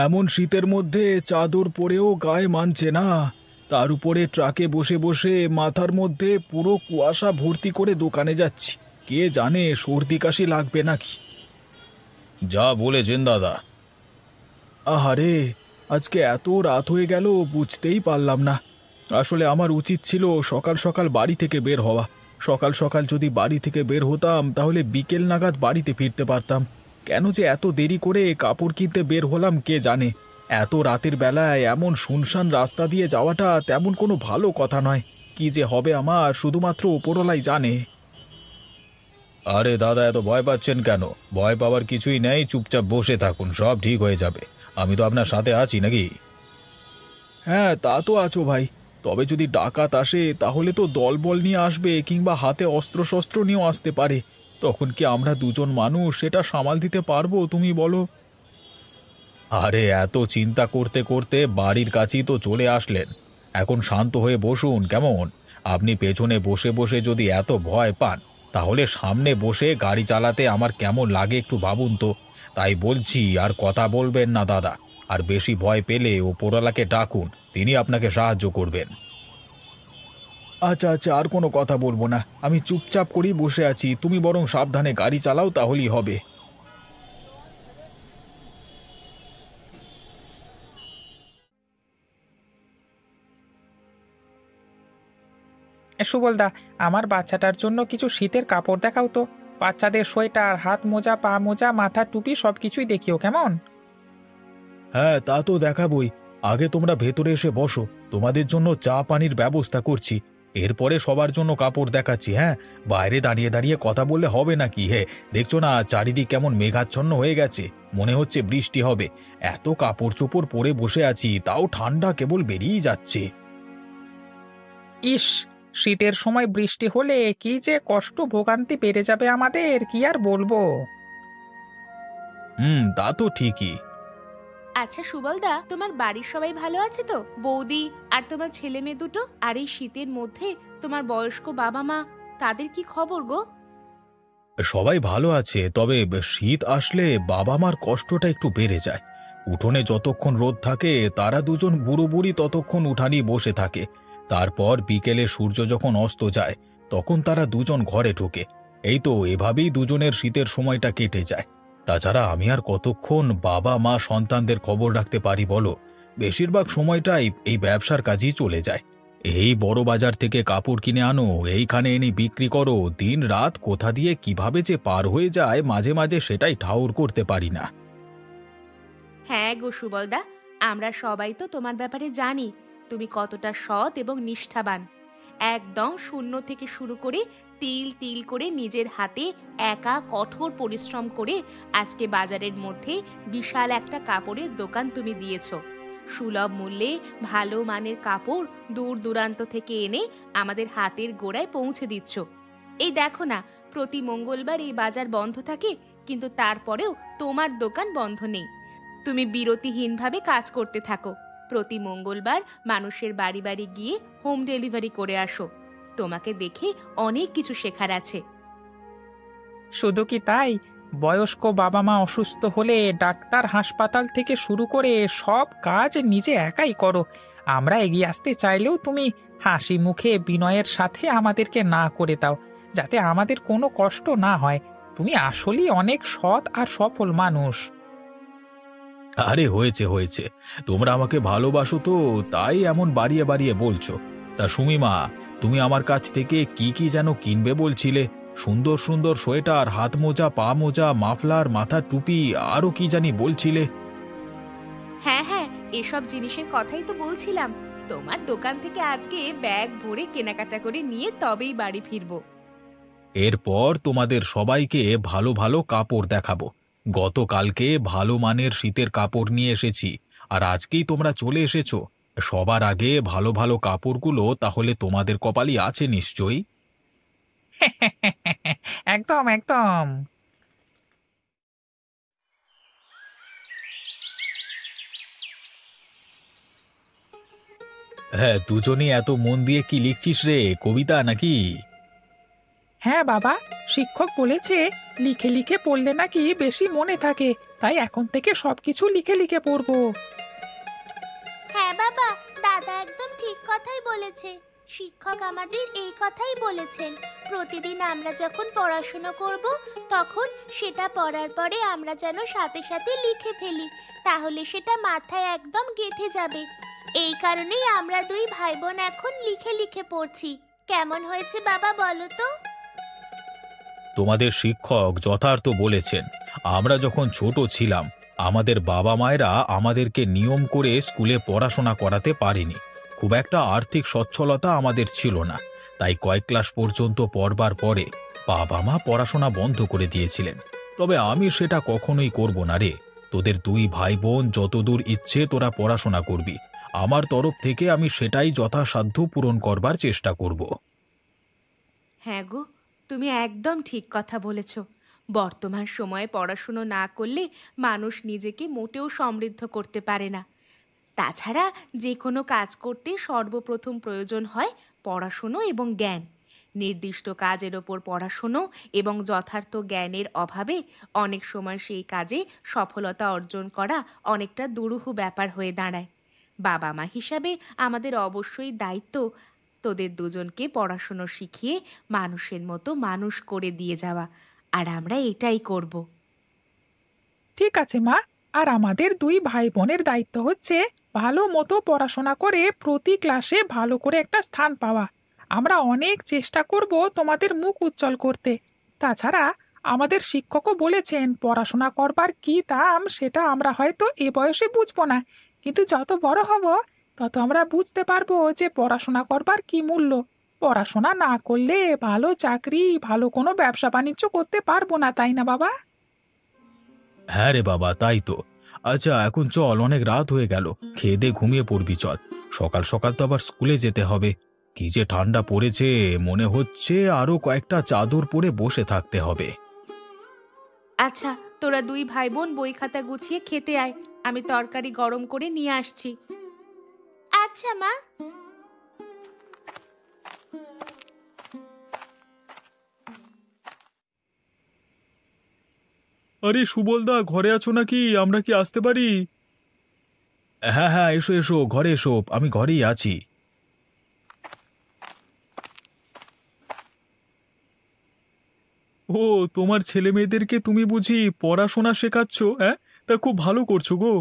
এমন শীতের মধ্যে চাদর পরেও গায়ে মানছে না। তার উপরে ট্রাকে বসে বসে মাথার মধ্যে পুরো কুয়াশা ভর্তি করে দোকানে যাচ্ছি। কে জানে সর্দি কাশি লাগবে নাকি। যা বলেছেন দাদা। আহারে, আজকে এত রাত হয়ে গেল বুঝতেই পারলাম না। আসলে আমার উচিত ছিল সকাল সকাল বাড়ি থেকে বের হওয়া। সকাল সকাল যদি বাড়ি থেকে বের হতাম তাহলে বিকেল নাগাদ বাড়িতে ফিরতে পারতাম। কেন যে এত দেরি করে কাপড় কিনতে বের হলাম কে জানে। এত রাতের বেলায় এমন শুনশান রাস্তা দিয়ে যাওয়াটা তেমন কোনো ভালো কথা নয়। কি যে হবে আমার শুধুমাত্র ওপরওয়ালাই জানে। আরে দাদা, এত ভয় পাচ্ছেন কেন? ভয় পাওয়ার কিছুই নেই, চুপচাপ বসে থাকুন, সব ঠিক হয়ে যাবে। আমি তো আপনার সাথে আছি নাকি? হ্যাঁ, তা তো আছো ভাই। তবে যদি ডাকাত আসে তাহলে তো দলবল নিয়ে আসবে, কিংবা হাতে অস্ত্রশস্ত্র নিয়েও আসতে পারে। তখন কি আমরা দুজন মানুষ সেটা সামাল দিতে পারবো তুমি বলো? আরে এত চিন্তা করতে করতে বাড়ির কাছেই তো চলে আসলেন। এখন শান্ত হয়ে বসুন কেমন? আপনি পেছনে বসে বসে যদি এত ভয় পান, তাহলে সামনে বসে গাড়ি চালাতে আমার কেমন লাগে একটু ভাবুন তো। তাই বলছি, আর কথা বলবেন না দাদা। আর বেশি ভয় পেলে ওপরওয়ালাকে ডাকুন, তিনি আপনাকে সাহায্য করবেন। আচ্ছা আচ্ছা, আর কোনো কথা বলবো না। আমি চুপচাপ করেই বসে আছি, তুমি বরং সাবধানে গাড়ি চালাও, তাহলেই হবে। সুবলদা, আমার বাচ্চাটার জন্য কিছু শীতের কাপড় দেখাও তো। বাচ্চাদের সোয়েটার, হাত মোজা, পা মোজা, মাথার টুপি সবকিছুই দেখিও কেমন। হ্যাঁ, তা তো দেখাবই। আগে তোমরা ভেতরে এসে বসো, তোমাদের জন্য চা পানির ব্যবস্থা করছি। এরপরে সবার জন্য কাপড় দেখাচ্ছি। হ্যাঁ, বাইরে দাঁড়িয়ে দাঁড়িয়ে কথা বললে হবে নাকি? হে, দেখছো না চারিদিক কেমন মেঘাচ্ছন্ন হয়ে গেছে, মনে হচ্ছে বৃষ্টি হবে। এত কাপড় চোপড় পরে বসে আছি, তাও ঠান্ডা কেবল বেরিয়েই যাচ্ছে। ইস, শীতের সময় বৃষ্টি হলে কি যে কষ্ট ভোগান্তি বেড়ে যাবে আমাদের, কি আর বলবো। তা তো ঠিকই। আচ্ছা সুবলদা, তোমার বাড়ির সবাই ভালো আছে তো? বৌদি আর তোমার ছেলে মেয়ে দুটো, আর এই শীতের মধ্যে তোমার বয়স্ক বাবা মা, তাদের কি খবর গো? সবাই ভালো আছে, তবে শীত আসলে বাবা মার কষ্টটা একটু বেড়ে যায়। উঠোনে যতক্ষণ রোদ থাকে তারা দুজন বুড়ো বুড়ি ততক্ষণ উঠানি বসে থাকে। তারপর বিকেলে সূর্য যখন অস্ত যায় তখন তারা দুজন ঘরে ঢোকে। এই তো এভাবেই দুজনের শীতের সময়টা কেটে যায়। তাছাড়া আমি আর কতক্ষণ বাবা মা সন্তানদের খবর রাখতে পারি বলো? বেশিরভাগ সময়টাই এই ব্যবসার কাজেই চলে যায়। এই বড় বাজার থেকে কাপড় কিনে আনো, এইখানে এনে বিক্রি করো, দিন রাত কোথা দিয়ে কিভাবে যে পার হয়ে যায় মাঝে মাঝে সেটাই ঠাউর করতে পারি না। হ্যাঁ গো সুবলদা, আমরা সবাই তো তোমার ব্যাপারে জানি। তুমি কতটা সৎ এবং নিষ্ঠাবান। একদম শূন্য থেকে শুরু করে তিল তিল করে নিজের হাতে একা কঠোর পরিশ্রম করে আজকে বাজারের মধ্যে বিশাল একটা কাপড়ের দোকান তুমি দিয়েছো। সুলভ মূল্যে ভালো মানের কাপড় দূর দূরান্ত থেকে এনে আমাদের হাতের গোড়ায় পৌঁছে দিচ্ছ। এই দেখো না, প্রতি মঙ্গলবার এই বাজার বন্ধ থাকে, কিন্তু তারপরেও তোমার দোকান বন্ধ নেই। তুমি বিরতিহীনভাবে কাজ করতে থাকো। প্রতি মঙ্গলবার মানুষের বাড়ি বাড়ি গিয়ে হোম ডেলিভারি করে আসো। তোমাকে দেখে অনেক কিছু শেখার আছে। শুধু কি তাই, বয়স্ক বাবা মা অসুস্থ হলে ডাক্তার, হাসপাতাল থেকে শুরু করে সব কাজ নিজে একাই করো। আমরা এগিয়ে আসতে চাইলেও তুমি হাসি মুখে বিনয়ের সাথে আমাদেরকে না করে দাও, যাতে আমাদের কোনো কষ্ট না হয়। তুমি আসলেই অনেক সৎ আর সফল মানুষ। আরে হয়েছে হয়েছে, তোমরা আমাকে ভালোবাসো তো, তাই এমন বাড়িয়ে বাড়িয়ে বলছো। তা সুমিমা, তুমি আমার কাছ থেকে কি কি যেন কিনবে বলছিলে? সুন্দর সুন্দর সোয়েটার, হাত মোজা, পা মোজা, মাফলার, মাথার টুপি, আরো কি জানি বলছিলে। হ্যাঁ হ্যাঁ, এসব জিনিসের কথাই তো বলছিলাম। তোমার দোকান থেকে আজকে ব্যাগ ভরে কেনাকাটা করে নিয়ে তবেই বাড়ি ফিরবো। এরপর তোমাদের সবাইকে ভালো ভালো কাপড় দেখাবো। গতকালকে ভালো মানের শীতের কাপড় নিয়ে এসেছি, আর আজকেই তোমরা চলে এসেছো। সবার আগে ভালো ভালো কাপড়গুলো তাহলে তোমাদের কপালই আছে নিশ্চয়ই। একদম একদম। হ্যাঁ, দুজনেই এত মন দিয়ে কি লিখছিস রে, কবিতা নাকি? হ্যাঁ বাবা, শিক্ষক বলেছে লিখে লিখে পড়লে নাকি বেশি মনে থাকে। তাই এখন থেকে সবকিছু লিখে লিখে পড়বো। হ্যাঁ বাবা, দাদা একদম ঠিক কথাই বলেছে। শিক্ষক আমাদের এই কথাই বলেছেন, প্রতিদিন আমরা যখন পড়াশোনা করব তখন সেটা পড়ার পরে আমরা যেন সাথে সাথে লিখে ফেলি, তাহলে সেটা মাথায় একদম গেঁথে যাবে। এই কারণেই আমরা দুই ভাই বোন এখন লিখে লিখে পড়ছি। কেমন হয়েছে বাবা বলো তো? তোমাদের শিক্ষক যথার্থ বলেছেন। আমরা যখন ছোট ছিলাম আমাদের বাবা মায়েরা আমাদেরকে নিয়ম করে স্কুলে পড়াশোনা করাতে পারেনি। খুব একটা আর্থিক সচ্ছলতা আমাদের ছিল না, তাই কয়েক ক্লাস পর্যন্ত পড়বার পরে বাবা মা পড়াশোনা বন্ধ করে দিয়েছিলেন। তবে আমি সেটা কখনোই করব না রে। তোদের দুই ভাই বোন যতদূর ইচ্ছে তোরা পড়াশোনা করবি, আমার তরফ থেকে আমি সেটাই যথাসাধ্য পূরণ করবার চেষ্টা করব। হ্যাঁ গো, তুমি একদম ঠিক কথা বলেছ। বর্তমান সময়ে পড়াশুনো না করলে মানুষ নিজেকে মোটেও সমৃদ্ধ করতে পারে না। তাছাড়া যে কোনো কাজ করতে সর্বপ্রথম প্রয়োজন হয় পড়াশুনো এবং জ্ঞান। নির্দিষ্ট কাজের ওপর পড়াশুনো এবং যথার্থ জ্ঞানের অভাবে অনেক সময় সেই কাজে সফলতা অর্জন করা অনেকটা দুরূহ ব্যাপার হয়ে দাঁড়ায়। বাবা মা হিসাবে আমাদের অবশ্যই দায়িত্ব তোদের দুজনকে পড়াশুনো শিখিয়ে মানুষের মতো মানুষ করে দিয়ে যাওয়া, আর আমরা এটাই করব। ঠিক আছে মা, আর আমাদের দুই ভাই বোনের দায়িত্ব হচ্ছে ভালো মতো পড়াশোনা করে প্রতি ক্লাসে ভালো করে একটা স্থান পাওয়া। আমরা অনেক চেষ্টা করব তোমাদের মুখ উজ্জ্বল করতে। তাছাড়া আমাদের শিক্ষকও বলেছেন পড়াশোনা করবার কি দাম সেটা আমরা হয়তো এ বয়সে বুঝবো না, কিন্তু যত বড় হব তত আমরা বুঝতে পারবো যে পড়াশোনা করবার কি মূল্য। পড়াশোনা না করলে ভালো চাকরি, ভালো কোনো ব্যবসা বাণিজ্য করতে পারবো না, তাই না বাবা? হ্যাঁ রে বাবা, তাই তো। আচ্ছা এখন চল, অনেক রাত হয়ে গেল, খেয়ে দে ঘুমিয়ে পড়বি চল। সকাল সকাল তো আবার স্কুলে যেতে হবে। কি যে ঠান্ডা পড়েছে, মনে হচ্ছে আরো কয়েকটা চাদর পরে বসে থাকতে হবে। আচ্ছা, তোরা দুই ভাই বোন বই খাতা গুছিয়ে খেতে আয়, আমি তরকারি গরম করে নিয়ে আসছি। আচ্ছা মা। আরে সুবলদা, ঘরে আছো নাকি? আমরা কি আসতে পারি? হ্যাঁ হ্যাঁ, এসো এসো, ঘরে এসো, আমি ঘরেই আছি। ও, তোমার ছেলে মেয়েদেরকে তুমি বুঝি পড়াশোনা শেখাচ্ছ? হ্যাঁ, তা খুব ভালো করছো গো।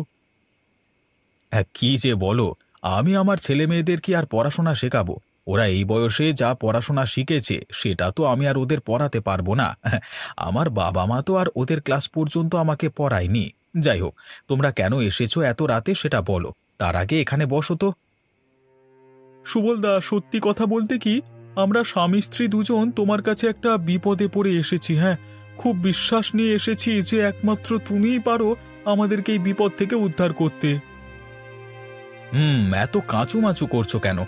হ্যাঁ, কি যে বলো, আমি আমার ছেলে মেয়েদেরকে আর পড়াশোনা শেখাবো? ওরা এই বয়সে যা পড়াশোনা শিখেছে সেটা তো আমি আর ওদের পড়াতে পারবো না। আমার বাবা মা তো আর ওদের ক্লাস পর্যন্ত আমাকে পড়ায়নি। যাই হোক, তোমরা কেন এসেছো এত রাতে সেটা বলো, তার আগে এখানে বসো তো। সুবলদা, সত্যি কথা বলতে কি, আমরা স্বামী স্ত্রী দুজন তোমার কাছে একটা বিপদে পড়ে এসেছি। হ্যাঁ, খুব বিশ্বাস নিয়ে এসেছি যে একমাত্র তুমিই পারো আমাদেরকে এই বিপদ থেকে উদ্ধার করতে। এত কাঁচুমাচু করছো কেন?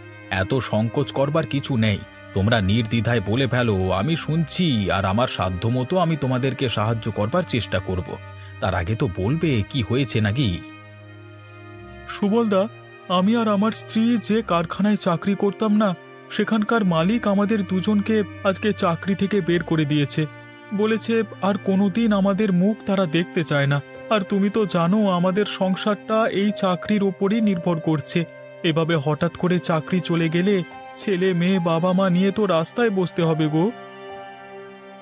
এত সংকোচ করবার কিছু নেই, তোমরা নির্দ্বিধায় বলে ফেলো, আমি শুনছি, আর আমার সাধ্যমতো আমি তোমাদেরকে সাহায্য করবার চেষ্টা করব। তার আগে তো বলবে কি হয়েছে নাকি। সুবলদা, আমি আর আমার স্ত্রী যে কারখানায় চাকরি করতাম না, সেখানকার মালিক আমাদের দুজনকে আজকে চাকরি থেকে বের করে দিয়েছে। বলেছে আর কোনোদিন আমাদের মুখ তারা দেখতে চায় না। আর তুমি তো জানো আমাদের সংসারটা এই চাকরির ওপরই নির্ভর করছে। এভাবে হঠাৎ করে চাকরি চলে গেলে ছেলে মেয়ে বাবা মা নিয়ে তো রাস্তায় বসতে হবে গো।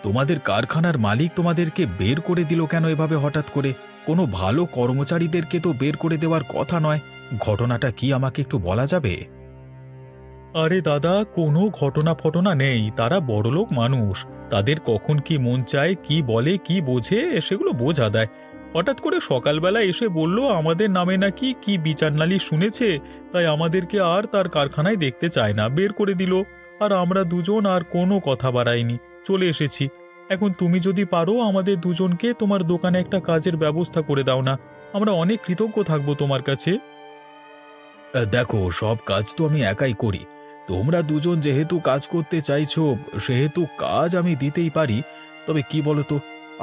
তোমাদের কারখানার মালিক তোমাদেরকে বের করে দিল কেন এভাবে হঠাৎ করে? কোনো ভালো কর্মচারীদেরকে তো বের করে দেওয়ার কথা নয়। ঘটনাটা কি আমাকে একটু বলা যাবে? আরে দাদা, কোনো ঘটনা ফটনা নেই, তারা বড়লোক মানুষ, তাদের কখন কি মন চায়, কি বলে কি বোঝে সেগুলো বোঝা দেয়। হঠাৎ করে সকালবেলা এসে বলল আমাদের নামে নাকি কি বিচার নালিশ শুনেছে, তাই আমাদেরকে আর তার কারখানায় দেখতে চায় না, বের করে দিল। আর আমরা দুজন আর কোনো কথা বাড়াইনি, চলে এসেছি। এখন তুমি যদি পারো আমাদের দুজনকে তোমার দোকানে একটা কাজের ব্যবস্থা করে দাও না, আমরা অনেক কৃতজ্ঞ থাকবো তোমার কাছে। দেখো, সব কাজ তো আমি একাই করি, তোমরা দুজন যেহেতু কাজ করতে চাইছো সেহেতু কাজ আমি দিতেই পারি। তবে কি বলতো,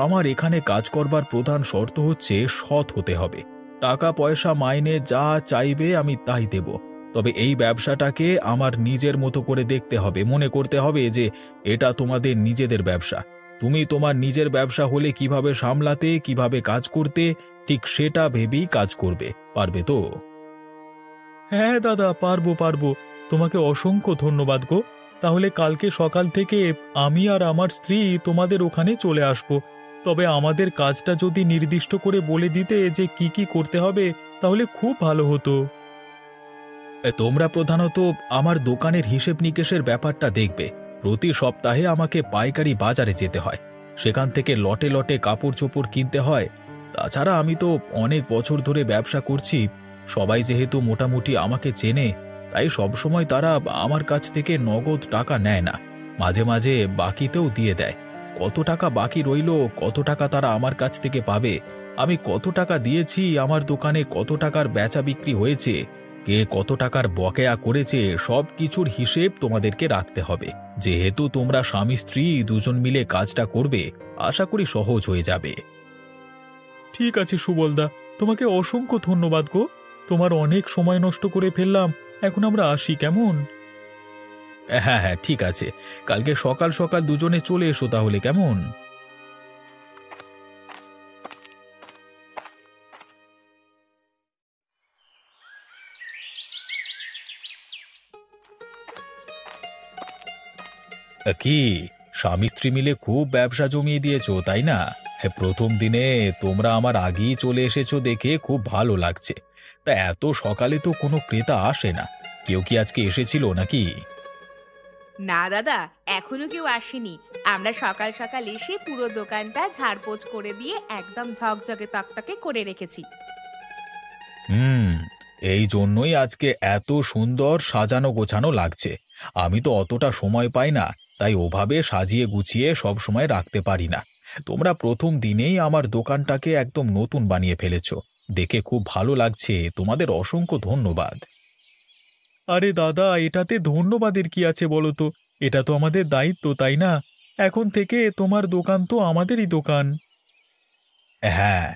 আমার এখানে কাজ করবার প্রধান শর্ত হচ্ছে সৎ হতে হবে। টাকা পয়সা মাইনে যা চাইবে আমি তাই দেব, তবে এই ব্যবসাটাকে আমার নিজের মতো করে দেখতে হবে, মনে করতে হবে যে এটা তোমাদের নিজেদের ব্যবসা। তুমি তোমার নিজের ব্যবসা হলে কিভাবে সামলাতে, কিভাবে কাজ করতে, ঠিক সেটা ভেবেই কাজ করবে। পারবে তো? হ্যাঁ দাদা, পারবো পারবো। তোমাকে অসংখ্য ধন্যবাদ গো। তাহলে কালকে সকাল থেকে আমি আর আমার স্ত্রী তোমাদের ওখানে চলে আসব। তবে আমাদের কাজটা যদি নির্দিষ্ট করে বলে দিতে যে কি কি করতে হবে, তাহলে খুব ভালো হতো। তোমরা প্রধানত আমার দোকানের হিসেব নিকেশের ব্যাপারটা দেখবে। প্রতি সপ্তাহে আমাকে পাইকারি বাজারে যেতে হয়, সেখান থেকে লটে লটে কাপড় চোপড় কিনতে হয়। তাছাড়া আমি তো অনেক বছর ধরে ব্যবসা করছি, সবাই যেহেতু মোটামুটি আমাকে চেনে, তাই সবসময় তারা আমার কাছ থেকে নগদ টাকা নেয় না, মাঝে মাঝে বাকিতেও দিয়ে দেয়। কত টাকা বাকি রইল, কত টাকা তারা আমার কাছ থেকে পাবে, আমি কত টাকা দিয়েছি, আমার দোকানে কত টাকার বেচা বিক্রি হয়েছে, কে কত টাকার বকেয়া করেছে, সব কিছুর হিসেব তোমাদেরকে রাখতে হবে। যেহেতু তোমরা স্বামী স্ত্রী দুজন মিলে কাজটা করবে, আশা করি সহজ হয়ে যাবে। ঠিক আছে সুবলদা, তোমাকে অসংখ্য ধন্যবাদ গো। তোমার অনেক সময় নষ্ট করে ফেললাম, এখন আমরা আসি কেমন? হ্যাঁ হ্যাঁ, ঠিক আছে। কালকে সকাল সকাল দুজনে চলে এসো তাহলে, কেমন? কি স্বামী স্ত্রী মিলে খুব ব্যবসা জমিয়ে দিয়েছো, তাই না? হ্যাঁ, প্রথম দিনে তোমরা আমার আগেই চলে এসেছো দেখে খুব ভালো লাগছে। তা এত সকালে তো কোনো ক্রেতা আসে না, কেউ কি আজকে এসেছিল নাকি? না দাদা, এখনো কেউ আসেনি। আমরা সকাল সকাল এসে পুরো দোকানটা ঝাড়পোছ করে দিয়ে একদম ঝকঝকে তকতকে করে রেখেছি। হুম, এই জন্যই আজকে এত সুন্দর সাজানো গোছানো লাগছে। আমি তো অতটা সময় পাই না, তাই ওভাবে সাজিয়ে গুছিয়ে সব সময় রাখতে পারি না। তোমরা প্রথম দিনেই আমার দোকানটাকে একদম নতুন বানিয়ে ফেলেছো, দেখে খুব ভালো লাগছে। তোমাদের অসংখ্য ধন্যবাদ। আরে দাদা, এটাতে ধন্যবাদের কি আছে বলো তো? এটা তো আমাদের দায়িত্ব, তাই না? এখন থেকে তোমার দোকান তো আমাদেরই দোকান। হ্যাঁ,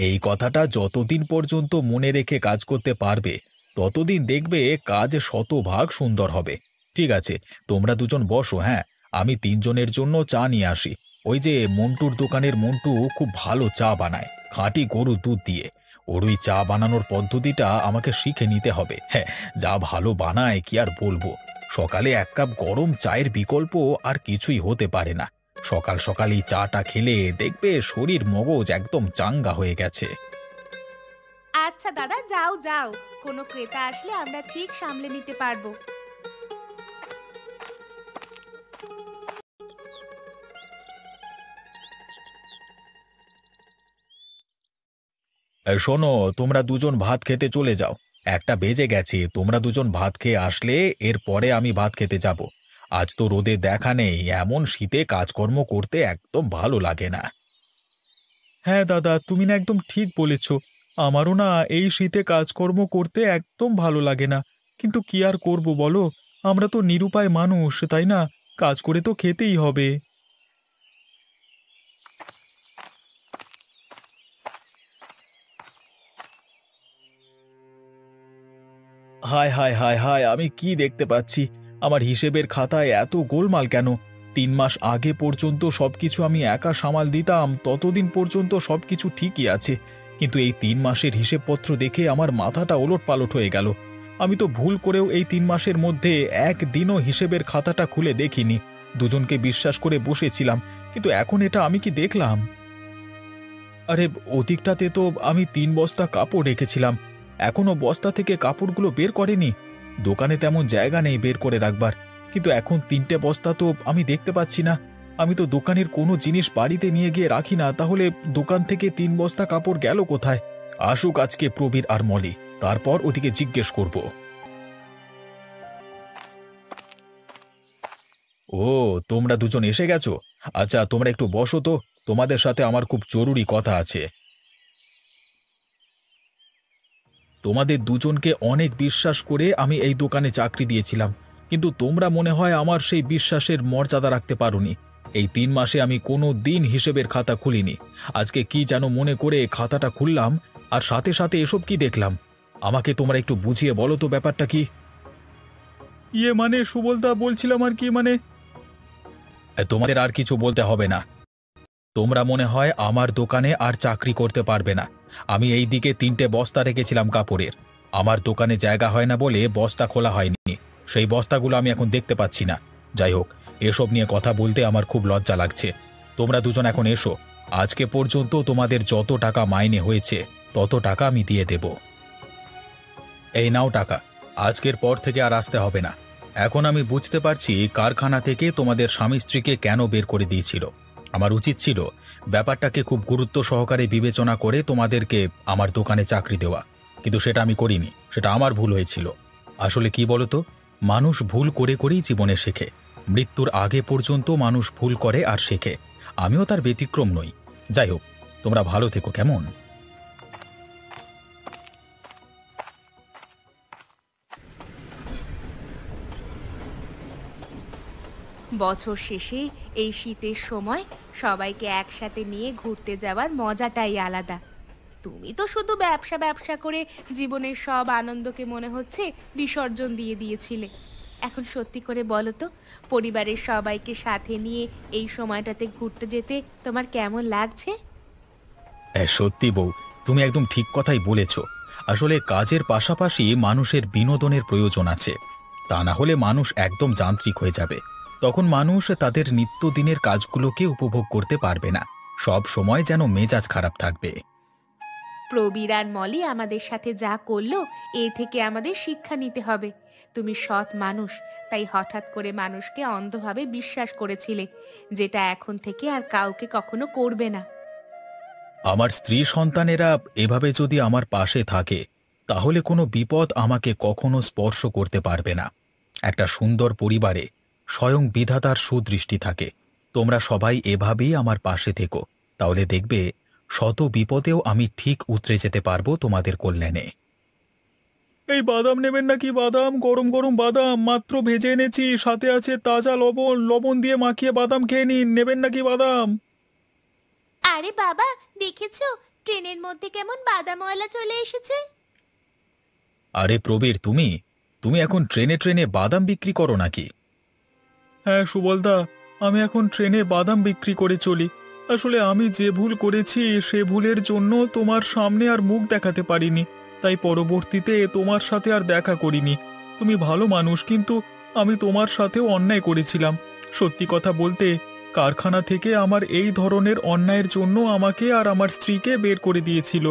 এই কথাটা যতদিন পর্যন্ত মনে রেখে কাজ করতে পারবে, ততদিন দেখবে কাজ শতভাগ সুন্দর হবে। ঠিক আছে, তোমরা দুজন বসো। হ্যাঁ, আমি তিনজনের জন্য চা নিয়ে আসি। ওই যে মন্টুর দোকানের মন্টু খুব ভালো চা বানায়, খাঁটি গরুর দুধ দিয়ে। ওর ওই চা বানানোর পদ্ধতিটা আমাকে শিখে নিতে হবে। হ্যাঁ, যা ভালো বানায় কি আর বলবো। সকালে এক কাপ গরম চায়ের বিকল্প আর কিছুই হতে পারে না। সকাল সকাল এই চাটা খেলে দেখবে শরীর মগজ একদম চাঙ্গা হয়ে গেছে। আচ্ছা দাদা, যাও যাও, কোনো ক্রেতা আসলে আমরা ঠিক সামলে নিতে পারবো। শোনো, তোমরা দুজন ভাত খেতে চলে যাও। 1টা বেজে গেছে, তোমরা দুজন ভাত খেয়ে আসলে এরপরে আমি ভাত খেতে যাব। আজ তো রোদে দেখা নেই, এমন শীতে কাজকর্ম করতে একদম ভালো লাগে না। হ্যাঁ দাদা, তুমি না একদম ঠিক বলেছ। আমারও না এই শীতে কাজকর্ম করতে একদম ভালো লাগে না, কিন্তু কি আর করব বলো? আমরা তো নিরুপায় মানুষ, তাই না? কাজ করে তো খেতেই হবে। হায় হায় হায় হায়, আমি কি দেখতে পাচ্ছি? আমার হিসেবের খাতায় এত গোলমাল কেন? 3 মাস আগে পর্যন্ত সবকিছু আমি একা সামাল দিতাম, ততদিন পর্যন্ত সবকিছু ঠিকই আছে। কিন্তু এই 3 মাসের হিসেবপত্র দেখে আমার মাথাটা ওলটপালট হয়ে গেল। আমি তো ভুল করেও এই 3 মাসের মধ্যে একদিনও হিসেবের খাতাটা খুলে দেখিনি। দুজনকে বিশ্বাস করে বসেছিলাম, কিন্তু এখন এটা আমি কি দেখলাম? আরে, অধিকটাতে তো আমি 3 বস্তা কাপড় রেখেছিলাম, এখনো বস্তা থেকে কাপড়গুলো বের করেনি। দোকানে তেমন জায়গা নেই বের করে রাখবার, কিন্তু এখন 3টে বস্তা তো আমি দেখতে পাচ্ছি না। আমি তো দোকানের কোনো জিনিস বাড়িতে নিয়ে গিয়ে রাখি না, তাহলে দোকান থেকে 3 বস্তা কাপড় গেল কোথায়? আসুক আজকে প্রবীর আর মলি, তারপর ওদিকে জিজ্ঞেস করব। ও, তোমরা দুজন এসে গেছো? আচ্ছা, তোমরা একটু বসো তো, তোমাদের সাথে আমার খুব জরুরি কথা আছে। তোমাদের দুজনকে অনেক বিশ্বাস করে আমি এই দোকানে চাকরি দিয়েছিলাম, কিন্তু তোমরা মনে হয় আমার সেই বিশ্বাসের মর্যাদা রাখতে পারোনি। এই 3 মাসে আমি কোনো দিন হিসেবের খাতা খুলিনি। আজকে কি যেন মনে করে খাতাটা খুললাম, আর সাথে সাথে এসব কি দেখলাম? আমাকে তোমরা একটু বুঝিয়ে বলো তো ব্যাপারটা কি? মানে সুবলদা, বলছিলাম আর কি, মানে তোমাদের আর কিছু বলতে হবে না। তোমরা মনে হয় আমার দোকানে আর চাকরি করতে পারবে না। আমি এই দিকে 3টে বস্তা রেখেছিলাম কাপড়ের। আমার দোকানে জায়গা হয় না বলে বস্তা খোলা হয়নি। সেই বস্তাগুলো আমি এখন দেখতে পাচ্ছি না। যাই হোক, এসব নিয়ে কথা বলতে আমার খুব লজ্জা লাগছে। তোমরা দুজন এখন এসো। আজকে পর্যন্ত তোমাদের যত টাকা মাইনে হয়েছে তত টাকা আমি দিয়ে দেব। এই নাও টাকা। আজকের পর থেকে আর আসতে হবে না। এখন আমি বুঝতে পারছি কারখানা থেকে তোমাদের স্বামী স্ত্রীকে কেন বের করে দিয়েছিল। আমার উচিত ছিল ব্যাপারটাকে খুব গুরুত্ব সহকারে বিবেচনা করে তোমাদেরকে আমার দোকানে চাকরি দেওয়া, কিন্তু সেটা আমি করিনি। সেটা আমার ভুল হয়েছিল। আসলে কি বলতো, মানুষ ভুল করে করেই জীবনে শেখে। মৃত্যুর আগে পর্যন্ত মানুষ ভুল করে আর শেখে। আমিও তার ব্যতিক্রম নই। যাই হোক, তোমরা ভালো থেকো, কেমন? বছর শেষে এই শীতের সময় সবাইকে একসাথে নিয়ে ঘুরতে যাওয়ার মজাটাই আলাদা। তুমি তো শুধু ব্যবসা ব্যবসা করে জীবনের সব আনন্দকে মনে হচ্ছে বিসর্জন দিয়ে দিয়েছিলে। এখন সত্যি করে বলো তো, পরিবারের সবাইকে সাথে নিয়ে এই সময়টাতে ঘুরতে যেতে তোমার কেমন লাগছে? সত্যি বউ, তুমি একদম ঠিক কথাই বলেছ। আসলে কাজের পাশাপাশি মানুষের বিনোদনের প্রয়োজন আছে। তা না হলে মানুষ একদম যান্ত্রিক হয়ে যাবে। তখন মানুষ তাদের নিত্যদিনের কাজগুলোকে উপভোগ করতে পারবে না। সব সময় যেন মেজাজ খারাপ থাকবে। প্রবীর আর মলি আমাদের সাথে যা করলো, এ থেকে আমাদের শিক্ষা নিতে হবে। তুমি সৎ মানুষ, তাই হঠাৎ করে মানুষকে অন্ধভাবে বিশ্বাস করেছিলে, যেটা এখন থেকে আর কাউকে কখনো করবে না। আমার স্ত্রী সন্তানেরা এভাবে যদি আমার পাশে থাকে, তাহলে কোনো বিপদ আমাকে কখনো স্পর্শ করতে পারবে না। একটা সুন্দর পরিবারে স্বয়ং বিধাতার সুদৃষ্টি থাকে। তোমরা সবাই এভাবেই আমার পাশে থেকো, তাহলে দেখবে শত বিপদেও আমি ঠিক উতরে যেতে পারবো তোমাদের কল্যাণে। এই বাদাম নেবেন নাকি? বাদাম, গরম গরম বাদাম মাত্র ভেজে এনেছি, সাথে আছে তাজা লবণ। লবণ দিয়ে মাখিয়ে বাদাম খেয়ে নিন। নেবেন নাকি বাদাম? আরে বাবা, দেখেছো ট্রেনের মধ্যে কেমন বাদামওয়ালা চলে এসেছে? আরে প্রবীর, তুমি তুমি এখন ট্রেনে ট্রেনে বাদাম বিক্রি করো নাকি? হ্যাঁ সুবলদা, আমি এখন ট্রেনে বাদাম বিক্রি করে চলি। আসলে আমি যে ভুল করেছি সে ভুলের জন্য তোমার সামনে আর মুখ দেখাতে পারিনি, তাই পরবর্তীতে তোমার সাথে আর দেখা করিনি। তুমি ভালো মানুষ, কিন্তু আমি তোমার সাথেও অন্যায় করেছিলাম। সত্যি কথা বলতে, কারখানা থেকে আমার এই ধরনের অন্যায়ের জন্য আমাকে আর আমার স্ত্রীকে বের করে দিয়েছিল।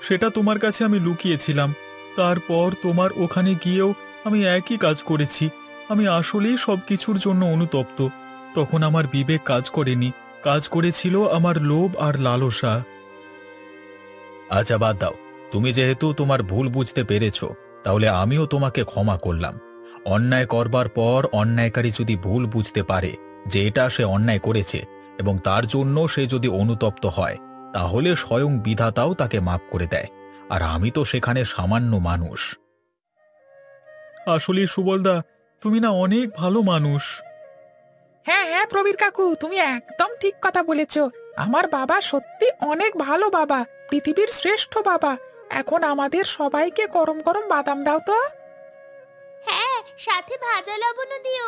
সেটা তোমার কাছে আমি লুকিয়েছিলাম। তারপর তোমার ওখানে গিয়েও আমি একই কাজ করেছি। আমি আসলেই সব কিছুর জন্য অনুতপ্ত। তখন আমার বিবেক কাজ করেনি, কাজ করেছিল আমার লোভ আর লালসা। আচ্ছা বাদ দাও, তুমি যেহেতু তোমার ভুল বুঝতে পেরেছো, তাহলে আমিও তোমাকে ক্ষমা করলাম। অন্যায় করবার পর অন্যায়কারী যদি ভুল বুঝতে পারে যে এটা সে অন্যায় করেছে এবং তার জন্য সে যদি অনুতপ্ত হয়, তাহলে স্বয়ং বিধাতাও তাকে মাফ করে দেয়। আর আমি তো সেখানে সামান্য মানুষ। আসলে সুবলদা, তুমি না অনেক ভালো মানুষ। হ্যাঁ হ্যাঁ প্রবীর কাকু, তুমি একদম ঠিক কথা বলেছ। আমার বাবা সত্যি অনেক ভালো বাবা, পৃথিবীর শ্রেষ্ঠ বাবা। এখন আমাদের সবাইকে গরম গরম বাদাম দাও তো। হ্যাঁ, সাথে ভাজা লবণও দিও।